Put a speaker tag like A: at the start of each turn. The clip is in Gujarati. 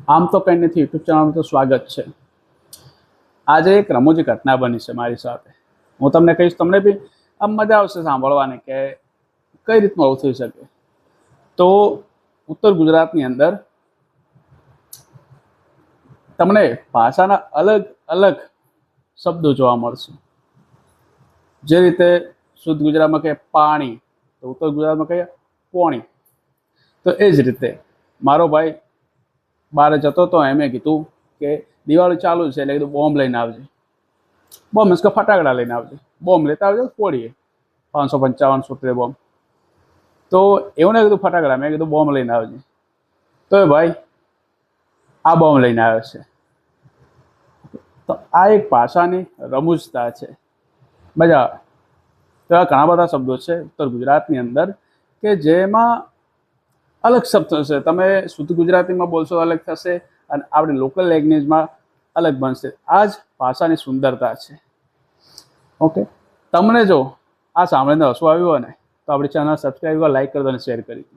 A: આમ તો કંઈ નથી, યુટ્યુબ ચેનલમાં તો સ્વાગત છે। આજે એક રમૂજી ઘટના બની છે મારી સાથે। હું તમને કહીશ, તમને બી આમ મજા આવશે સાંભળવાની કે કઈ રીતનું આવું થઈ શકે। તો ઉત્તર ગુજરાતની અંદર તમને ભાષાના અલગ અલગ શબ્દો જોવા મળશે। જે રીતે શુદ્ધ ગુજરાતમાં કહે પાણી, તો ઉત્તર ગુજરાતમાં કહે પોણી। તો એ જ રીતે મારો ભાઈ બહાર જતો હતો, એમે કીધું કે દિવાળી ચાલુ છે એટલે કીધું બોમ્બ લઈને આવજે। બોમ્બ મીન્સ કે ફટાકડા લઈને આવજે, બોમ્બ લેતા આવજો, ફોડીએ 555 છૂટે બોમ્બ। તો એવું નહીં કીધું ફટાકડા, મેં કીધું બોમ્બ લઈને આવજે। તો એ ભાઈ આ બોમ્બ લઈને આવ્યો છે। તો આ એક ભાષાની રમૂજતા છે, મજા આવે। તો આ ઘણા બધા શબ્દો છે ઉત્તર ગુજરાતની અંદર કે જેમાં અલગ શબ્દ થશે। તમે શુદ્ધ ગુજરાતીમાં બોલશો અલગ થશે, અને આપણી લોકલ લેંગ્વેજમાં અલગ બનશે। આ જ ભાષાની સુંદરતા છે। ઓકે, તમને જો આ સાંભળીને હસવું આવ્યું હોય ને, તો આપણી ચેનલ સબસ્ક્રાઈબ કરો, લાઈક કરી દો અને શેર કરી દો।